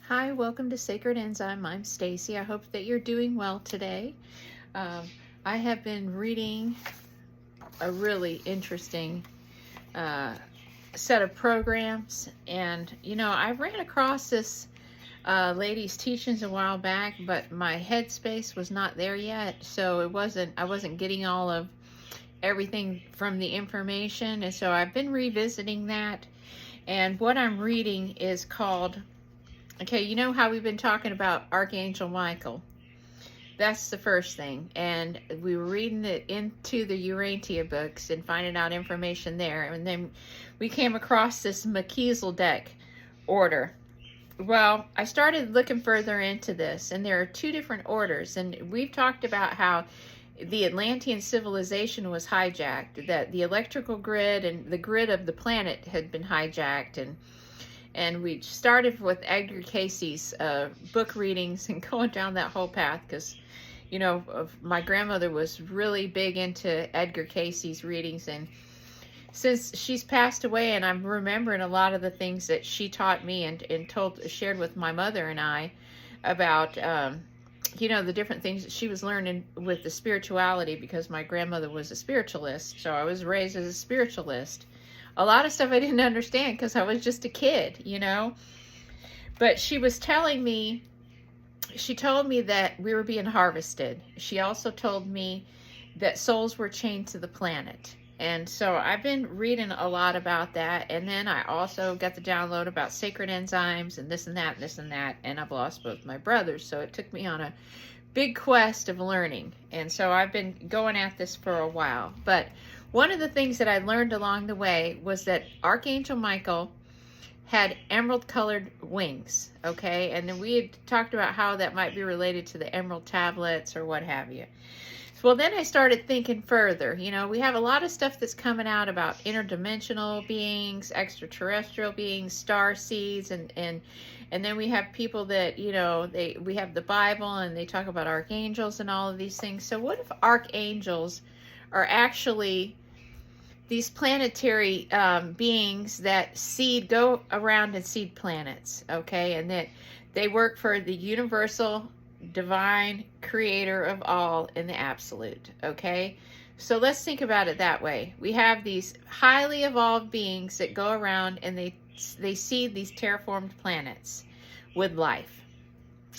Hi, welcome to Sacred Enzyme. I'm Stacy. I hope that you're doing well today. I have been reading a really interesting set of programs, and I ran across this lady's teachings a while back, but my headspace was not there yet, so I wasn't getting all of everything from the information, and so I've been revisiting that. And what I'm reading is called, okay, you know how we've been talking about Archangel Michael? That's the first thing. And we were reading it into the Urantia books and finding out information there. And then we came across this Melchizedek Order. Well, I started looking further into this, and there are two different orders. And we've talked about how the Atlantean civilization was hijacked, that the electrical grid and the grid of the planet had been hijacked, and we started with Edgar Cayce's book readings and going down that whole path because, my grandmother was really big into Edgar Cayce's readings. And since she's passed away, and I'm remembering a lot of the things that she taught me and shared with my mother and I about, the different things that she was learning with the spirituality, because my grandmother was a spiritualist. So I was raised as a spiritualist. A lot of stuff I didn't understand because I was just a kid, But she was telling me, she told me that we were being harvested. She also told me that souls were chained to the planet. And so I've been reading a lot about that. And then I also got the download about sacred enzymes and this and that and this and that. And I've lost both my brothers. So it took me on a big quest of learning. And so I've been going at this for a while. But one of the things that I learned along the way was that Archangel Michael had emerald colored wings, okay? And then we had talked about how that might be related to the emerald tablets or what have you. Well, then I started thinking further. We have a lot of stuff that's coming out about interdimensional beings, extraterrestrial beings, star seeds, and then we have people that, we have the Bible and they talk about archangels and all of these things. So what if archangels are actually these planetary beings that go around and seed planets, okay? And that they work for the universal divine creator of all in the absolute, okay? So let's think about it that way. We have these highly evolved beings that go around and they seed these terraformed planets with life.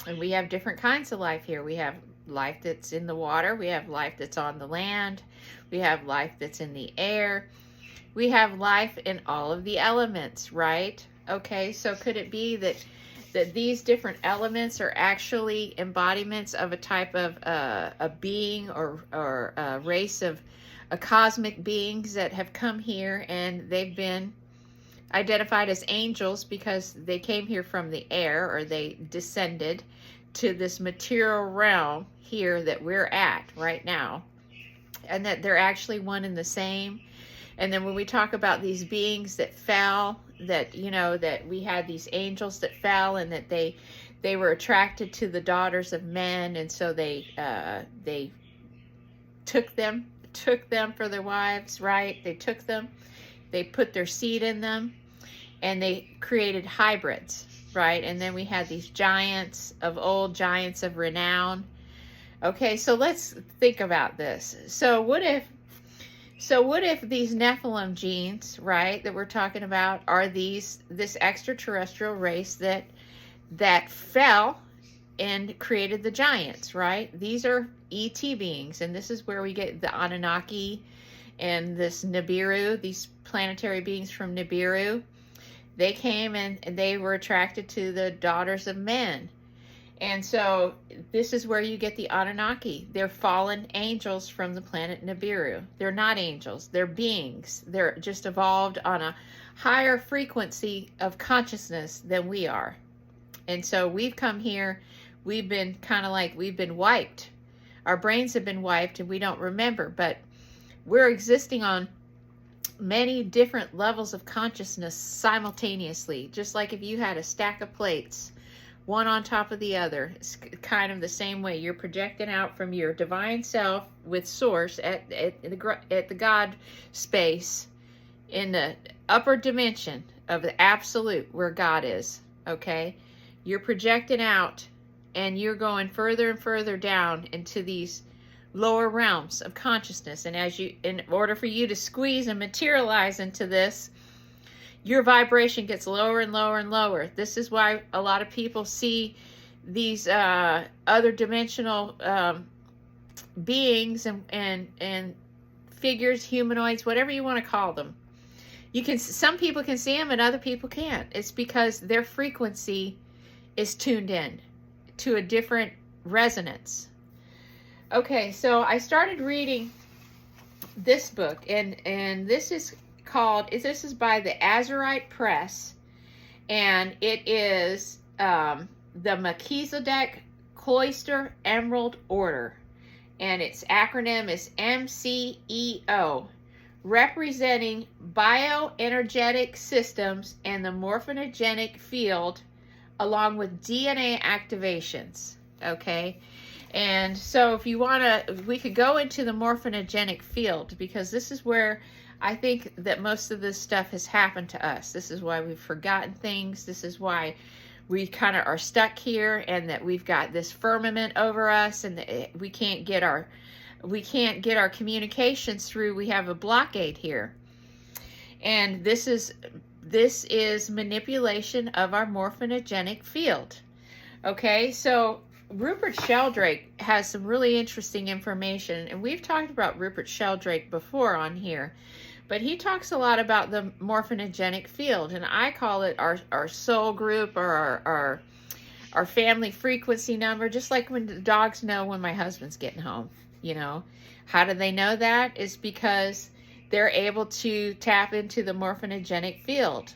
And we have different kinds of life here. We have life that's in the water. We have life that's on the land. We have life that's in the air. We have life in all of the elements, right? Okay, so could it be that these different elements are actually embodiments of a type of a being or a race of cosmic beings that have come here, and they've been identified as angels because they came here from the air, or they descended to this material realm here that we're at right now, and that they're actually one and the same. And then when we talk about these beings that fell, that that we had these angels that fell, and that they were attracted to the daughters of men, and so they took them for their wives, right? They took them, they put their seed in them, and they created hybrids, right? And then we had these giants of old, giants of renown. Okay, so let's think about this. So what if these Nephilim genes, right, that we're talking about, are this extraterrestrial race that fell and created the giants, right? These are ET beings, and this is where we get the Anunnaki and this Nibiru, these planetary beings from Nibiru. They came and they were attracted to the daughters of men. And so this is where you get the Anunnaki. They're fallen angels from the planet Nibiru. They're not angels. They're beings. They're just evolved on a higher frequency of consciousness than we are. And so we've come here. We've been we've been wiped. Our brains have been wiped and we don't remember. But we're existing on many different levels of consciousness simultaneously. Just like if you had a stack of plates, one on top of the other. It's kind of the same way. You're projecting out from your divine self with source at the God space in the upper dimension of the absolute where God is, okay? You're projecting out, and you're going further and further down into these lower realms of consciousness. And in order for you to squeeze and materialize into this, your vibration gets lower and lower and lower. This is why a lot of people see these other dimensional beings and figures, humanoids, whatever you want to call them. Some people can see them and other people can't. It's because their frequency is tuned in to a different resonance. Okay, so I started reading this book, and this is by the Azurite Press, and it is the Melchizedek Emerald Order, and its acronym is MCEO, representing bioenergetic systems and the morphogenetic field, along with DNA activations. Okay, and so if you want to, we could go into the morphogenetic field, because this is where I think that most of this stuff has happened to us. This is why we've forgotten things. This is why we kind of are stuck here, and that we've got this firmament over us, and that we can't get our communications through. We have a blockade here, and this is manipulation of our morphogenetic field. Okay, so Rupert Sheldrake has some really interesting information, and we've talked about Rupert Sheldrake before on here, but he talks a lot about the morphogenetic field, and I call it our soul group, or our family frequency number, just like when the dogs know when my husband's getting home. You know, how do they know that? Is because they're able to tap into the morphogenetic field.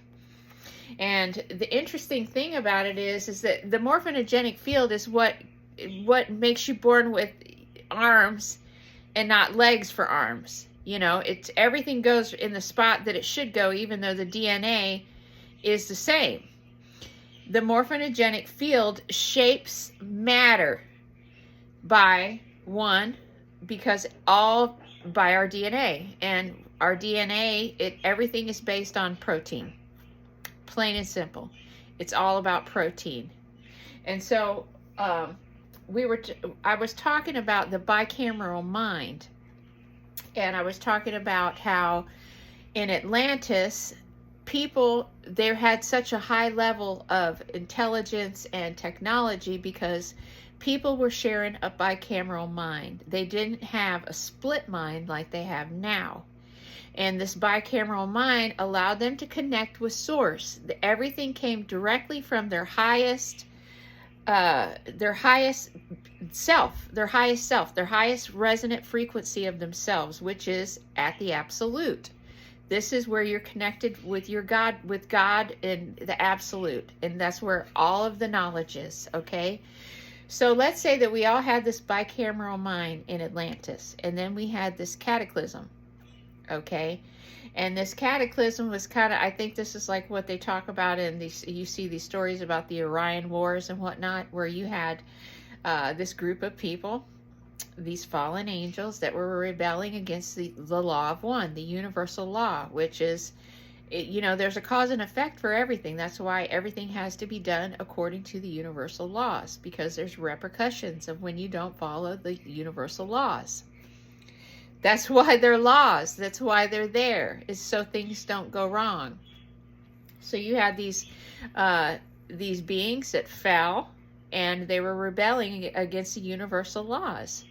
And the interesting thing about it is that the morphogenetic field is what makes you born with arms and not legs for arms. You know, everything goes in the spot that it should go, even though the DNA is the same. The morphogenetic field shapes matter because all by our DNA, and our DNA, everything is based on protein. Plain and simple. It's all about protein. And so I was talking about the bicameral mind, and I was talking about how in Atlantis, they had such a high level of intelligence and technology because people were sharing a bicameral mind. They didn't have a split mind like they have now. And this bicameral mind allowed them to connect with source. Everything came directly from their highest self, their highest resonant frequency of themselves, which is at the absolute. This is where you're connected with God and the absolute. And that's where all of the knowledge is, okay? So let's say that we all had this bicameral mind in Atlantis, and then we had this cataclysm. Okay, and this cataclysm was I think this is like what they talk about in these, you see these stories about the Orion Wars and whatnot, where you had this group of people, these fallen angels that were rebelling against the law of one, the universal law, which is, there's a cause and effect for everything. That's why everything has to be done according to the universal laws, because there's repercussions of when you don't follow the universal laws. That's why they're laws. That's why they're there, is so things don't go wrong. So you had these beings that fell, and they were rebelling against the universal laws.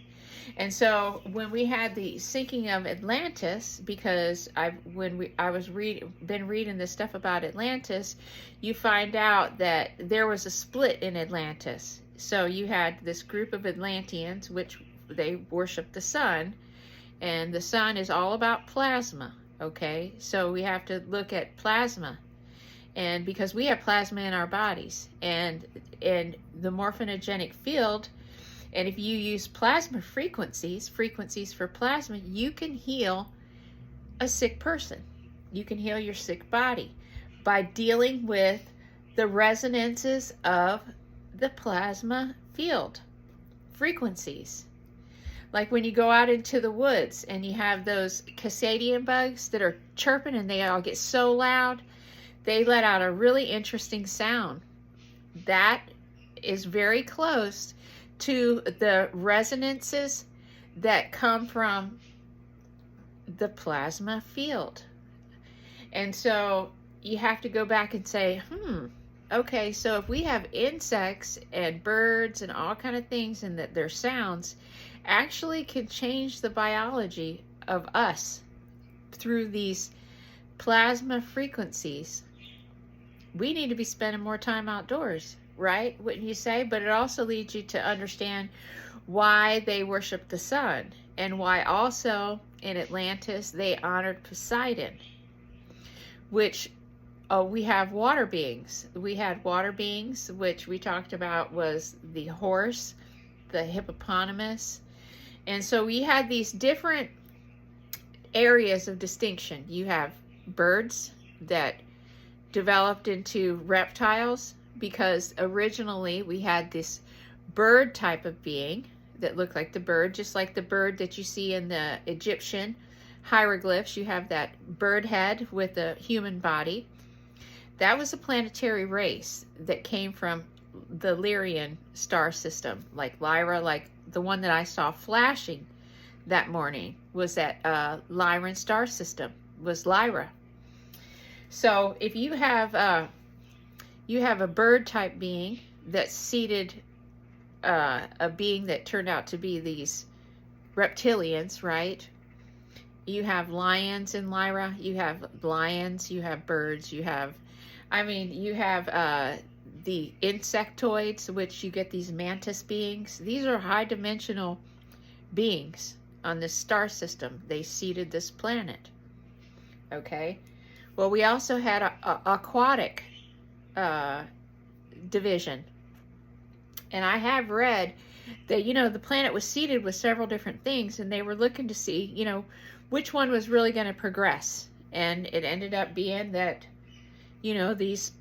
And so when we had the sinking of Atlantis, because been reading this stuff about Atlantis, you find out that there was a split in Atlantis. So you had this group of Atlanteans, which they worship the sun. And the sun is all about plasma, okay? So we have to look at plasma. And because we have plasma in our bodies. And the morphogenetic field, and if you use plasma frequencies for plasma, you can heal a sick person. You can heal your sick body by dealing with the resonances of the plasma field frequencies. Like when you go out into the woods and you have those Cascadian bugs that are chirping and they all get so loud, they let out a really interesting sound. That is very close to the resonances that come from the plasma field. And so you have to go back and say, okay, so if we have insects and birds and all kind of things, and that their sounds actually can change the biology of us through these plasma frequencies, we need to be spending more time outdoors, right? Wouldn't you say? But it also leads you to understand why they worship the sun, and why also in Atlantis they honored Poseidon, which we have water beings. We had water beings, which we talked about was the horse, the hippopotamus. And so we had these different areas of distinction. You have birds that developed into reptiles, because originally we had this bird type of being that looked like the bird, just like the bird that you see in the Egyptian hieroglyphs. You have that bird head with a human body. That was a planetary race that came from the Lyrian star system, like Lyra, like the one that I saw flashing that morning was that Lyran star system, was Lyra. So if you have a bird type being that seeded a being that turned out to be these reptilians, right? You have lions in Lyra, you have lions, you have birds, you have the insectoids, which you get these mantis beings. These are high dimensional beings on this star system. They seeded this planet. Okay. Well, we also had a aquatic division. And I have read that, the planet was seeded with several different things, and they were looking to see, which one was really going to progress. And it ended up being that, these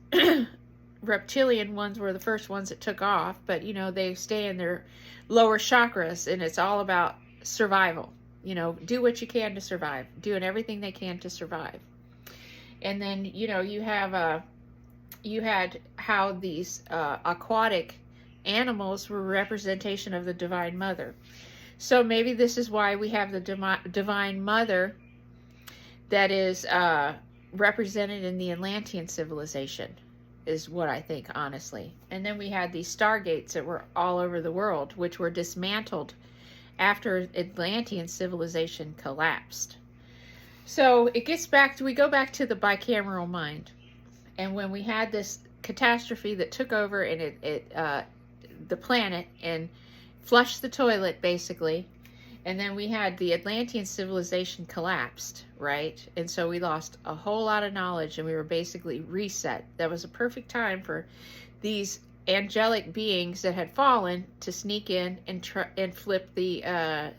reptilian ones were the first ones that took off, but, they stay in their lower chakras, and it's all about survival. Do what you can to survive, doing everything they can to survive. And then, you had how these aquatic animals were a representation of the Divine Mother. So maybe this is why we have the Divine Mother that is represented in the Atlantean civilization, is what I think, honestly. And then we had these stargates that were all over the world, which were dismantled after Atlantean civilization collapsed. So it gets back to, we go back to the bicameral mind. And when we had this catastrophe that took over and the planet and flushed the toilet, basically, and then we had the Atlantean civilization collapsed, right? And so we lost a whole lot of knowledge, and we were basically reset. That was a perfect time for these angelic beings that had fallen to sneak in and flip the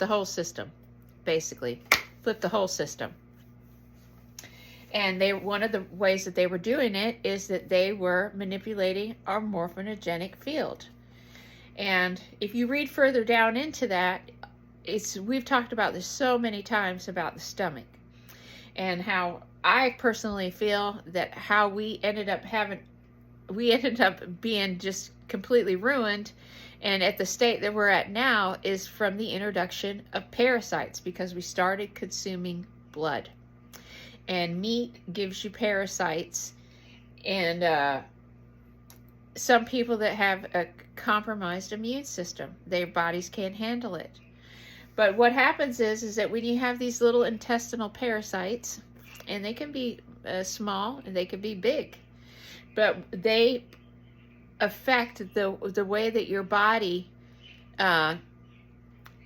whole system, basically flip the whole system. And one of the ways that they were doing it is that they were manipulating our morphogenetic field. And if you read further down into that, we've talked about this so many times about the stomach, and how I personally feel that how we ended up being just completely ruined, and at the state that we're at now, is from the introduction of parasites, because we started consuming blood. And meat gives you parasites, and some people that have a compromised immune system, their bodies can't handle it. But what happens is that when you have these little intestinal parasites, and they can be small and they can be big, but they affect the way that your body,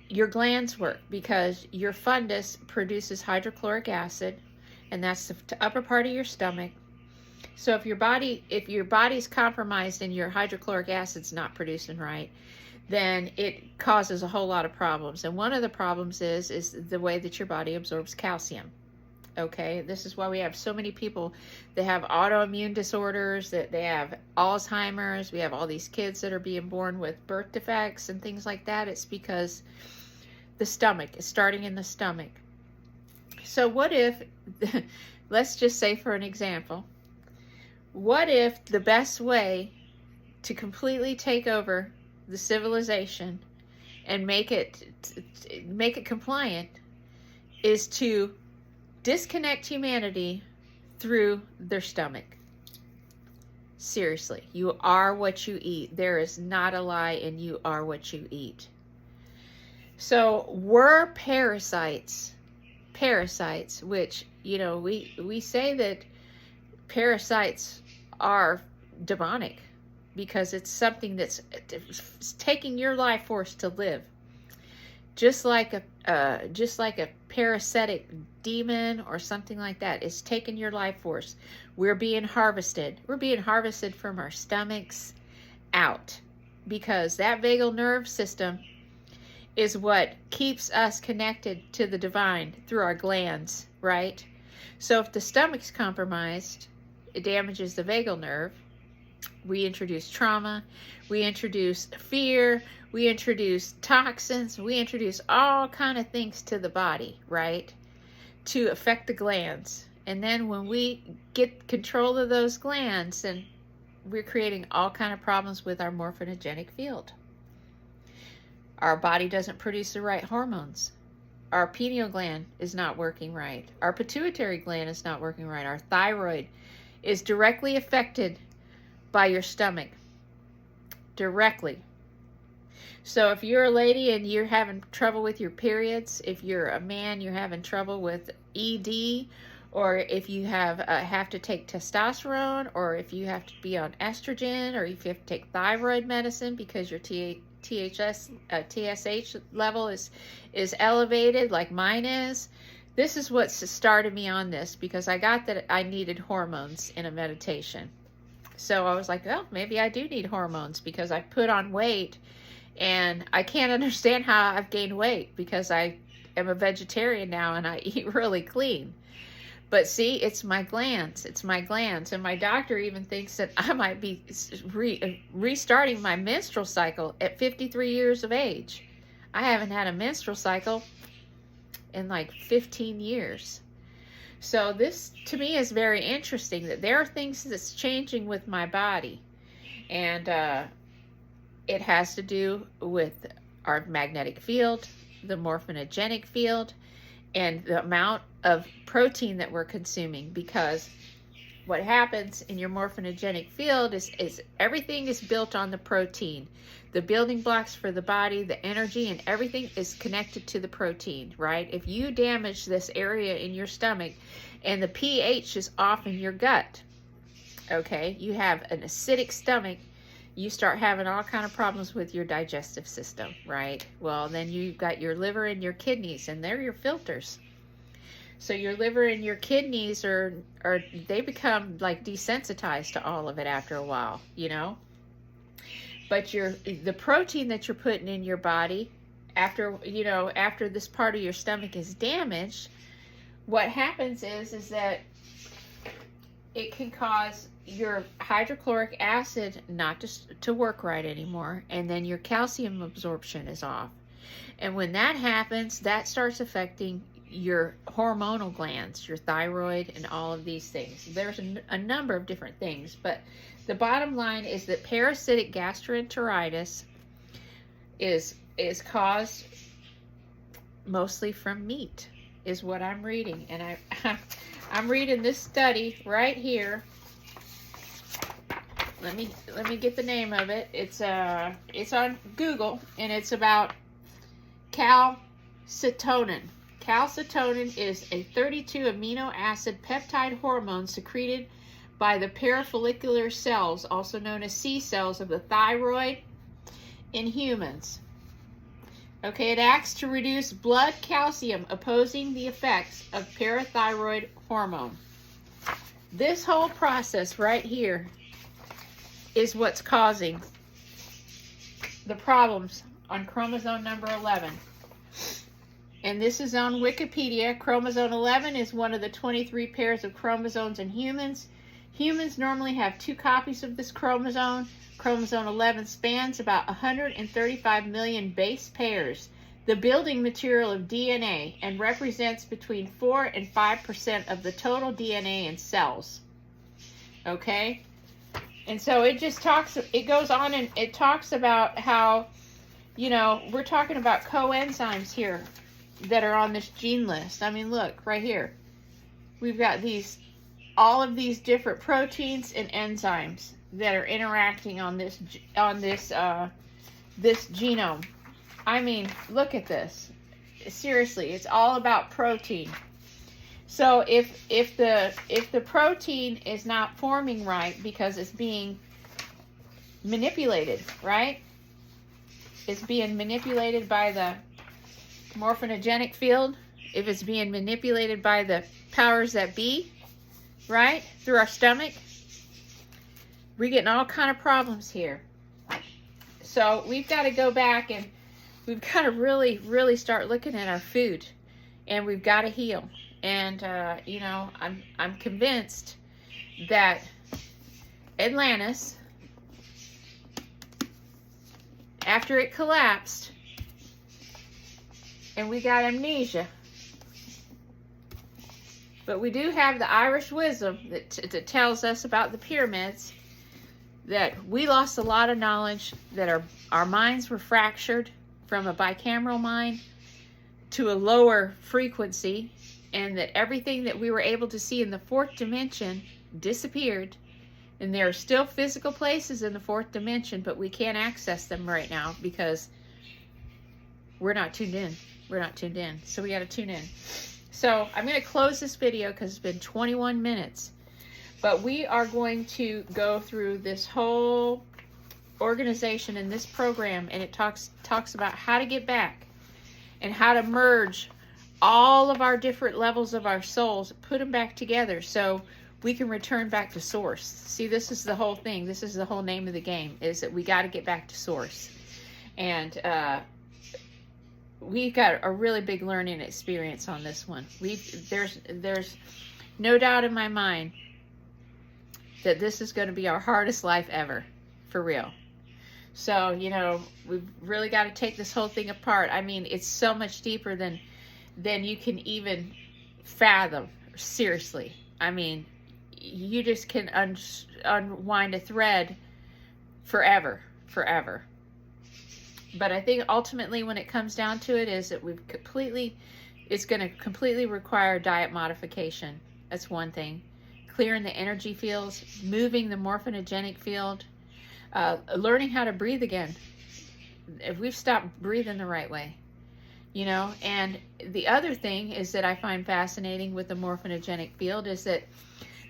your glands work, because your fundus produces hydrochloric acid, and that's the upper part of your stomach. So if your body's compromised and your hydrochloric acid's not producing right, then it causes a whole lot of problems. And one of the problems is the way that your body absorbs calcium. Okay, this is why we have so many people that have autoimmune disorders, that they have Alzheimer's. We have all these kids that are being born with birth defects and things like that. It's because the stomach is starting in the stomach. So what if, let's just say for an example, what if the best way to completely take over the civilization and make it compliant is to disconnect humanity through their stomach. Seriously, you are what you eat. There is not a lie, and you are what you eat. So we're parasites, which, you know, we say that parasites are demonic because it's something that's taking your life force to live. Just like a parasitic demon or something like that, it's taking your life force. We're being harvested. We're being harvested from our stomachs out, because that vagal nerve system is what keeps us connected to the divine through our glands, right? So if the stomach's compromised, it damages the vagal nerve. We introduce trauma, we introduce fear, we introduce toxins, we introduce all kind of things to the body, right? To affect the glands. And then when we get control of those glands, then we're creating all kind of problems with our morphogenetic field. Our body doesn't produce the right hormones. Our pineal gland is not working right. Our pituitary gland is not working right. Our thyroid is directly affected by your stomach. Directly. So if you're a lady and you're having trouble with your periods, if you're a man, you're having trouble with ED, or if you have to take testosterone, or if you have to be on estrogen, or if you have to take thyroid medicine because your TSH level is elevated like mine is. This is what started me on this, because I got that I needed hormones in a meditation. So I was like, well, maybe I do need hormones, because I put on weight and I can't understand how I've gained weight, because I am a vegetarian now and I eat really clean. But see, it's my glands. It's my glands. And my doctor even thinks that I might be restarting my menstrual cycle at 53 years of age. I haven't had a menstrual cycle in like 15 years. So this, to me, is very interesting, that there are things that's changing with my body. And it has to do with our magnetic field, the morphogenetic field, and the amount of protein that we're consuming. Because what happens in your morphogenetic field is everything is built on the protein. The building blocks for the body, the energy, and everything is connected to the protein, right? If you damage this area in your stomach and the pH is off in your gut, okay, you have an acidic stomach, you start having all kind of problems with your digestive system, right? Well, then you've got your liver and your kidneys, and they're your filters. So your liver and your kidneys they become like desensitized to all of it after a while, you know? But the protein that you're putting in your body after this part of your stomach is damaged, what happens is that it can cause your hydrochloric acid not to work right anymore, and then your calcium absorption is off. And when that happens, that starts affecting your hormonal glands, your thyroid, and all of these things. There's a number of different things, but the bottom line is that parasitic gastroenteritis is caused mostly from meat, is what I'm reading. And I'm reading this study right here. Let me get the name of it. It's on Google, and it's about calcitonin. Calcitonin is a 32 amino acid peptide hormone secreted by the parafollicular cells, also known as C cells, of the thyroid in humans. Okay, it acts to reduce blood calcium, opposing the effects of parathyroid hormone. This whole process right here is what's causing the problems on chromosome number 11. And this is on Wikipedia. Chromosome 11 is one of the 23 pairs of chromosomes in humans. Humans normally have 2 copies of this chromosome. Chromosome 11 spans about 135 million base pairs, the building material of DNA, and represents between 4 and 5% of the total DNA in cells. Okay? And so it just talks, it goes on and it talks about how, you know, we're talking about coenzymes here that are on this gene list. I mean, look, right here. We've got these, all of these different proteins and enzymes that are interacting on this, this genome. I mean, look at this. Seriously, it's all about protein. So if the protein is not forming right because it's being manipulated, right? It's being manipulated by the morphogenetic field. If it's being manipulated by the powers that be, right? Through our stomach, we're getting all kind of problems here. So we've got to go back and we've got to really, really start looking at our food, and we've got to heal. And you know, I'm convinced that Atlantis, after it collapsed and we got amnesia, but we do have the Irish wisdom that tells us about the pyramids, that we lost a lot of knowledge, that our minds were fractured from a bicameral mind to a lower frequency, and that everything that we were able to see in the fourth dimension disappeared. And there are still physical places in the fourth dimension, but we can't access them right now because we're not tuned in. We're not tuned in. So we got to tune in. So I'm going to close this video because it's been 21 minutes. But we are going to go through this whole organization in this program, and it talks about how to get back and how to merge all of our different levels of our souls, put them back together so we can return back to source. See, this is the whole thing. This is the whole name of the game, is that we got to get back to source. And we got a really big learning experience on this one. There's no doubt in my mind that this is going to be our hardest life ever, for real. So, you know, we've really got to take this whole thing apart. I mean, it's so much deeper than you can even fathom. Seriously. I mean, you just can unwind a thread forever. But I think ultimately when it comes down to it is that it's going to completely require diet modification. That's one thing. Clearing the energy fields, moving the morphogenetic field, learning how to breathe again. If we've stopped breathing the right way. You know, and the other thing is that I find fascinating with the morphogenetic field is that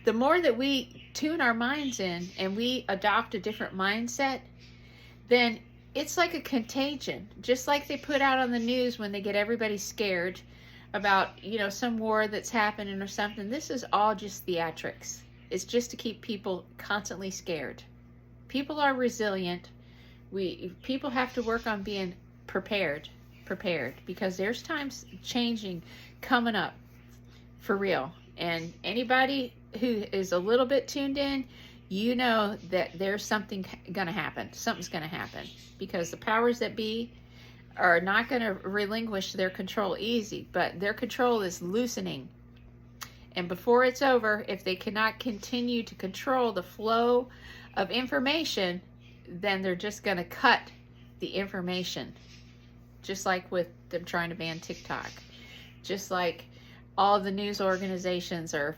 the more that we tune our minds in and we adopt a different mindset, then it's like a contagion. Just like they put out on the news when they get everybody scared about, you know, some war that's happening or something. This is all just theatrics. It's just to keep people constantly scared. People are resilient. People have to work on being prepared, because there's times changing coming up for real. And anybody who is a little bit tuned in, you know that there's something gonna happen. Something's gonna happen, because the powers that be are not gonna relinquish their control easy, but their control is loosening. And before it's over, if they cannot continue to control the flow of information, then they're just gonna cut the information. Just like with them trying to ban TikTok. Just like all the news organizations are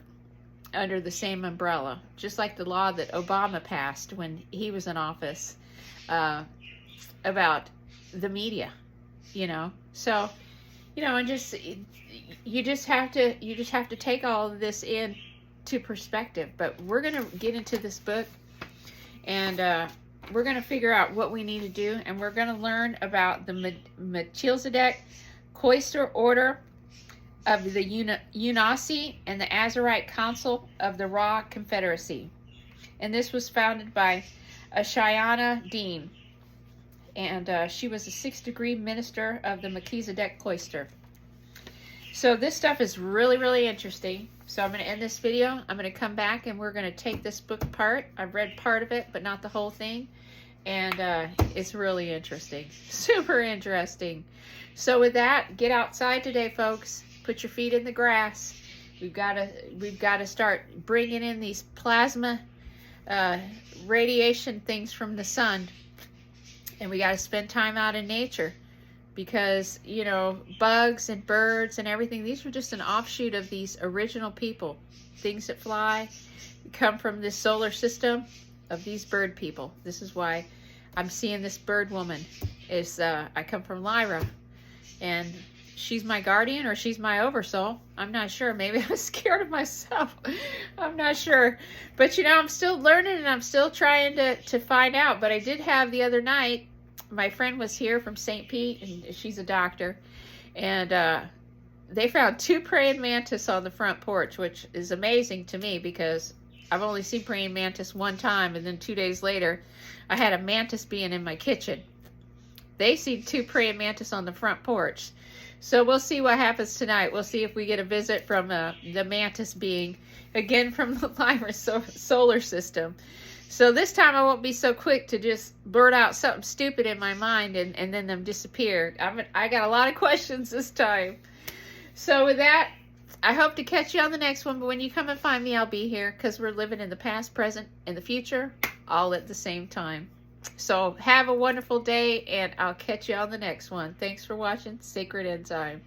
under the same umbrella. Just like the law that Obama passed when he was in office about the media, you know. So, you know, and just you just have to take all of this into perspective. But we're gonna get into this book, and we're going to figure out what we need to do, and we're going to learn about the Melchizedek Order of the Unasi and the Azarite Council of the Ra Confederacy. And this was founded by Ashayana Dean, and she was a 6th degree minister of the Melchizedek Cloister. So this stuff is really, really interesting. So I'm going to end this video. I'm going to come back and we're going to take this book apart. I've read part of it, but not the whole thing. And it's really interesting. Super interesting. So with that, get outside today, folks. Put your feet in the grass. We've got to start bringing in these plasma radiation things from the sun. And we got to spend time out in nature because, you know, bugs and birds and everything, these were just an offshoot of these original people. Things that fly come from this solar system of these bird people. This is why I'm seeing this bird woman. I come from Lyra, and she's my guardian or she's my oversoul. I'm not sure. Maybe I'm scared of myself. I'm not sure. But, you know, I'm still learning and I'm still trying to find out. But I did have the other night, my friend was here from St. Pete, and she's a doctor. And they found 2 praying mantis on the front porch, which is amazing to me because I've only seen praying mantis one time. And then 2 days later, I had a mantis being in my kitchen. They see 2 praying mantis on the front porch. So we'll see what happens tonight. We'll see if we get a visit from the mantis being, again, from the Lyra solar system. So this time I won't be so quick to just blurt out something stupid in my mind and then them disappear. I got a lot of questions this time. So with that, I hope to catch you on the next one. But when you come and find me, I'll be here because we're living in the past, present, and the future all at the same time. So have a wonderful day, and I'll catch you on the next one. Thanks for watching Sacred Enzyme.